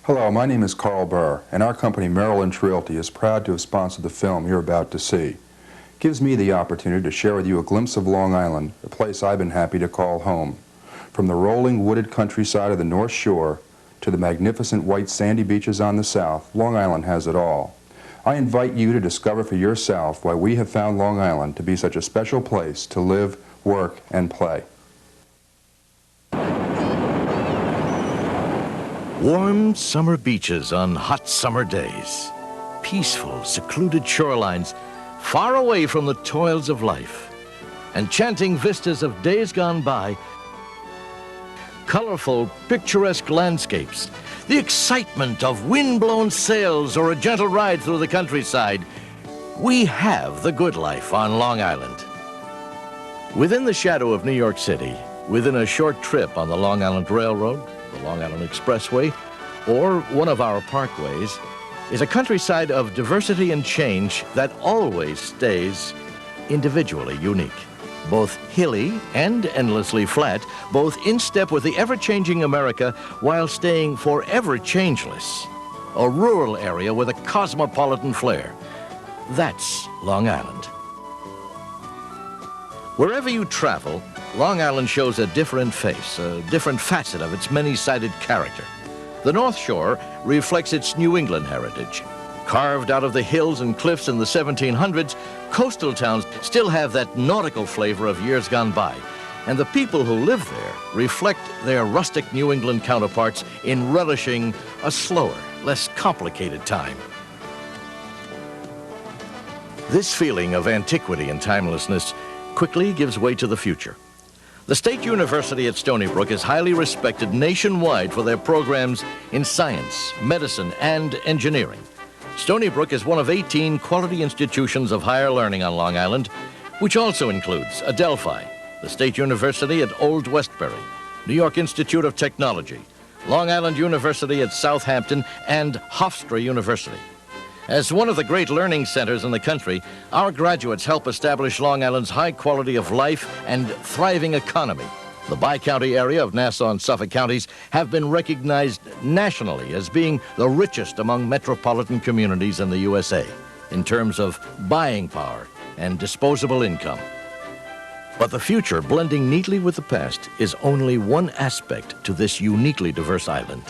Hello, my name is Carl Burr, and our company Merrill Lynch Realty is proud to have sponsored the film you're about to see. It gives me the opportunity to share with you a glimpse of Long Island, a place I've been happy to call home. From the rolling wooded countryside of the North Shore to the magnificent white sandy beaches on the south, Long Island has it all. I invite you to discover for yourself why we have found Long Island to be such a special place to live, work, and play. Warm summer beaches on hot summer days. Peaceful, secluded shorelines, far away from the toils of life. Enchanting vistas of days gone by. Colorful, picturesque landscapes. The excitement of wind-blown sails or a gentle ride through the countryside. We have the good life on Long Island. Within the shadow of New York City, within a short trip on the Long Island Railroad, the Long Island Expressway, or one of our parkways, is a countryside of diversity and change that always stays individually unique. Both hilly and endlessly flat, both in step with the ever-changing America while staying forever changeless. A rural area with a cosmopolitan flair. That's Long Island. Wherever you travel, Long Island shows a different face, a different facet of its many-sided character. The North Shore reflects its New England heritage. Carved out of the hills and cliffs in the 1700s, coastal towns still have that nautical flavor of years gone by. And the people who live there reflect their rustic New England counterparts in relishing a slower, less complicated time. This feeling of antiquity and timelessness quickly gives way to the future. The State University at Stony Brook is highly respected nationwide for their programs in science, medicine, and engineering. Stony Brook is one of 18 quality institutions of higher learning on Long Island, which also includes Adelphi, the State University at Old Westbury, New York Institute of Technology, Long Island University at Southampton, and Hofstra University. As one of the great learning centers in the country, our graduates help establish Long Island's high quality of life and thriving economy. The bi-county area of Nassau and Suffolk counties have been recognized nationally as being the richest among metropolitan communities in the USA in terms of buying power and disposable income. But the future, blending neatly with the past, is only one aspect to this uniquely diverse island.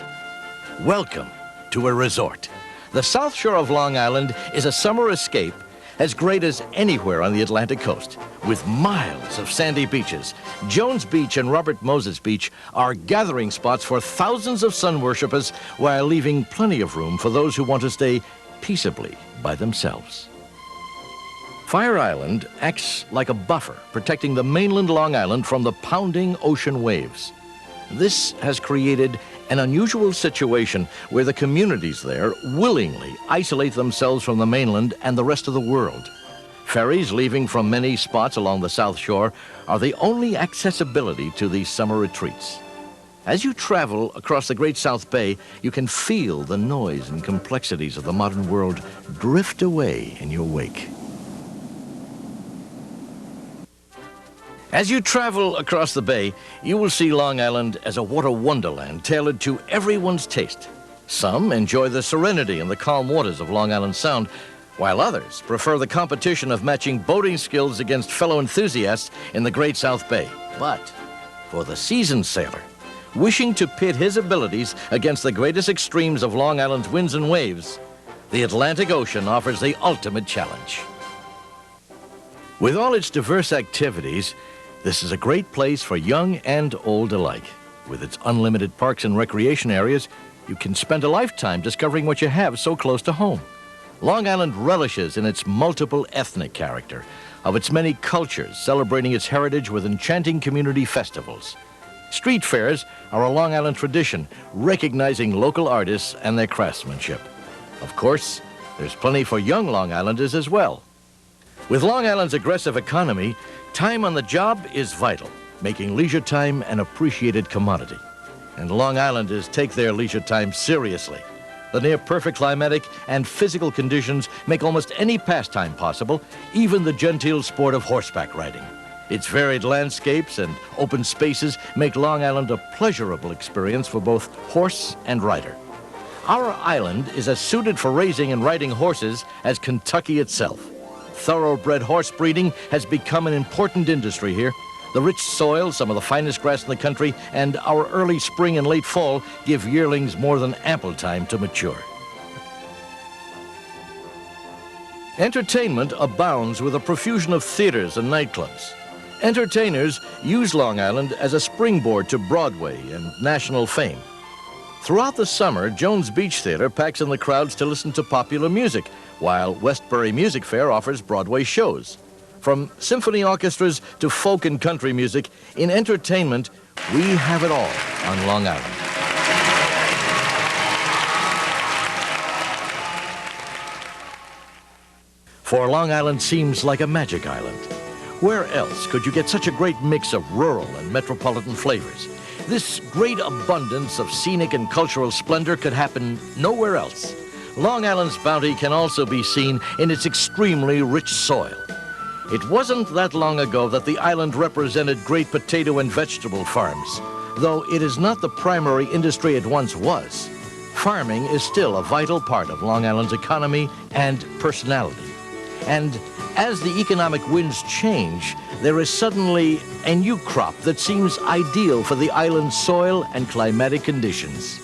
Welcome to a resort. The South Shore of Long Island is a summer escape as great as anywhere on the Atlantic coast. With miles of sandy beaches, Jones Beach and Robert Moses Beach are gathering spots for thousands of sun worshipers while leaving plenty of room for those who want to stay peaceably by themselves. Fire Island acts like a buffer, protecting the mainland Long Island from the pounding ocean waves. This has created an unusual situation where the communities there willingly isolate themselves from the mainland and the rest of the world. Ferries leaving from many spots along the South Shore are the only accessibility to these summer retreats. As you travel across the Great South Bay, you can feel the noise and complexities of the modern world drift away in your wake. As you travel across the bay, you will see Long Island as a water wonderland tailored to everyone's taste. Some enjoy the serenity and the calm waters of Long Island Sound, while others prefer the competition of matching boating skills against fellow enthusiasts in the Great South Bay. But for the seasoned sailor, wishing to pit his abilities against the greatest extremes of Long Island's winds and waves, the Atlantic Ocean offers the ultimate challenge. With all its diverse activities, this is a great place for young and old alike. With its unlimited parks and recreation areas, you can spend a lifetime discovering what you have so close to home. Long Island relishes in its multiple ethnic character, of its many cultures, celebrating its heritage with enchanting community festivals. Street fairs are a Long Island tradition, recognizing local artists and their craftsmanship. Of course, there's plenty for young Long Islanders as well. With Long Island's aggressive economy, time on the job is vital, making leisure time an appreciated commodity. And Long Islanders take their leisure time seriously. The near-perfect climatic and physical conditions make almost any pastime possible, even the genteel sport of horseback riding. Its varied landscapes and open spaces make Long Island a pleasurable experience for both horse and rider. Our island is as suited for raising and riding horses as Kentucky itself. Thoroughbred horse breeding has become an important industry here. The rich soil, some of the finest grass in the country, and our early spring and late fall give yearlings more than ample time to mature. Entertainment abounds with a profusion of theaters and nightclubs. Entertainers use Long Island as a springboard to Broadway and national fame. Throughout the summer, Jones Beach Theater packs in the crowds to listen to popular music, while Westbury Music Fair offers Broadway shows. From symphony orchestras to folk and country music, in entertainment, we have it all on Long Island. For Long Island seems like a magic island. Where else could you get such a great mix of rural and metropolitan flavors? This great abundance of scenic and cultural splendor could happen nowhere else. Long Island's bounty can also be seen in its extremely rich soil. It wasn't that long ago that the island represented great potato and vegetable farms. Though it is not the primary industry it once was, farming is still a vital part of Long Island's economy and personality. And as the economic winds change, there is suddenly a new crop that seems ideal for the island's soil and climatic conditions.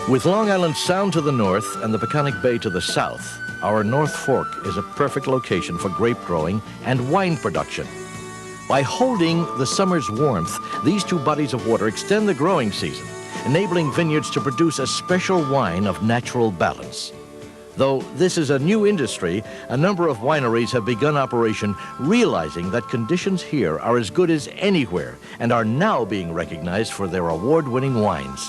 With Long Island Sound to the north and the Peconic Bay to the south, our North Fork is a perfect location for grape growing and wine production. By holding the summer's warmth, these two bodies of water extend the growing season, enabling vineyards to produce a special wine of natural balance. Though this is a new industry, a number of wineries have begun operation, realizing that conditions here are as good as anywhere and are now being recognized for their award-winning wines.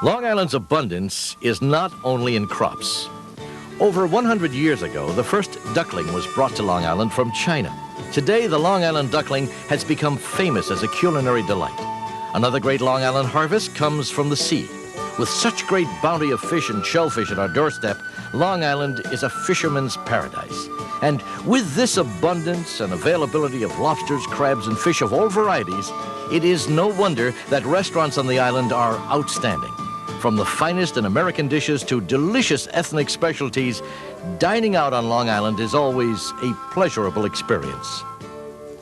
Long Island's abundance is not only in crops. Over 100 years ago, the first duckling was brought to Long Island from China. Today, the Long Island duckling has become famous as a culinary delight. Another great Long Island harvest comes from the sea. With such great bounty of fish and shellfish at our doorstep, Long Island is a fisherman's paradise. And with this abundance and availability of lobsters, crabs, and fish of all varieties, it is no wonder that restaurants on the island are outstanding. From the finest in American dishes to delicious ethnic specialties, dining out on Long Island is always a pleasurable experience.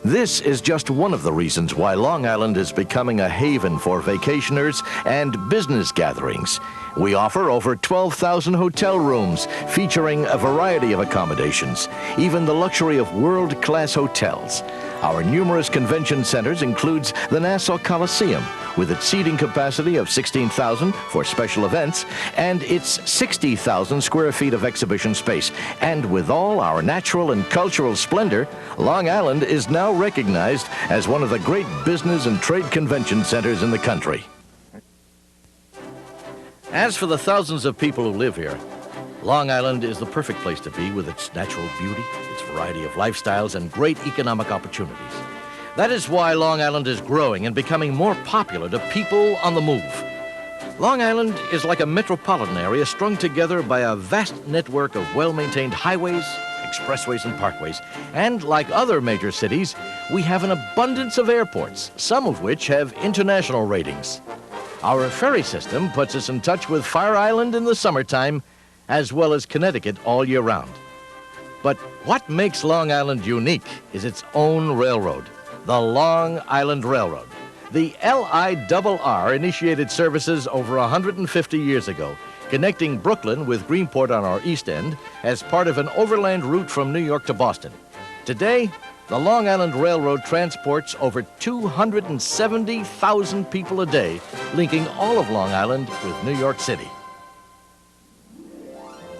This is just one of the reasons why Long Island is becoming a haven for vacationers and business gatherings. We offer over 12,000 hotel rooms featuring a variety of accommodations, even the luxury of world-class hotels. Our numerous convention centers includes the Nassau Coliseum, with its seating capacity of 16,000 for special events, and its 60,000 square feet of exhibition space. And with all our natural and cultural splendor, Long Island is now recognized as one of the great business and trade convention centers in the country. As for the thousands of people who live here, Long Island is the perfect place to be with its natural beauty, its variety of lifestyles, and great economic opportunities. That is why Long Island is growing and becoming more popular to people on the move. Long Island is like a metropolitan area strung together by a vast network of well-maintained highways, expressways, and parkways. And like other major cities, we have an abundance of airports, some of which have international ratings. Our ferry system puts us in touch with Fire Island in the summertime, as well as Connecticut all year round. But what makes Long Island unique is its own railroad, the Long Island Railroad. The LIRR initiated services over 150 years ago, connecting Brooklyn with Greenport on our east end as part of an overland route from New York to Boston. Today, the Long Island Railroad transports over 270,000 people a day, linking all of Long Island with New York City.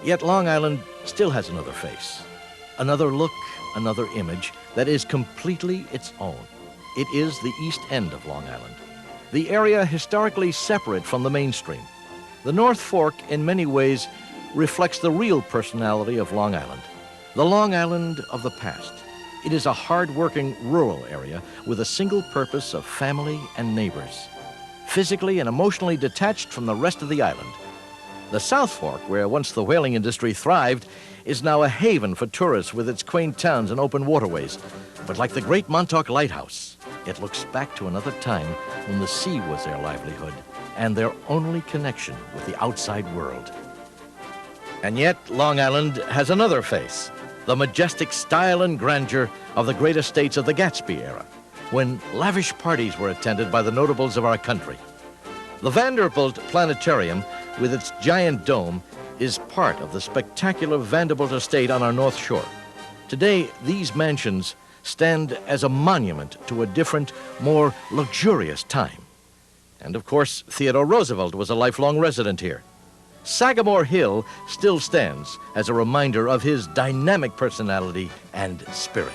Yet Long Island still has another face, another look, another image that is completely its own. It is the east end of Long Island, the area historically separate from the mainstream. The North Fork, in many ways, reflects the real personality of Long Island, the Long Island of the past. It is a hard-working rural area with a single purpose of family and neighbors, physically and emotionally detached from the rest of the island. The South Fork, where once the whaling industry thrived, is now a haven for tourists with its quaint towns and open waterways. But like the great Montauk Lighthouse, it looks back to another time when the sea was their livelihood and their only connection with the outside world. And yet, Long Island has another face, the majestic style and grandeur of the great estates of the Gatsby era, when lavish parties were attended by the notables of our country. The Vanderbilt Planetarium, with its giant dome, is part of the spectacular Vanderbilt estate on our North Shore. Today, these mansions stand as a monument to a different, more luxurious time. And of course, Theodore Roosevelt was a lifelong resident here. Sagamore Hill still stands as a reminder of his dynamic personality and spirit.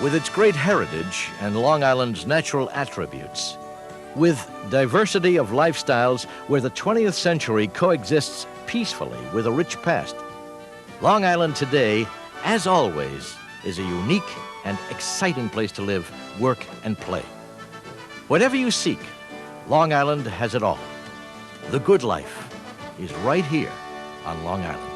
With its great heritage and Long Island's natural attributes, with diversity of lifestyles where the 20th century coexists peacefully with a rich past, Long Island today, as always, is a unique and exciting place to live, work, and play. Whatever you seek, Long Island has it all. The good life is right here on Long Island.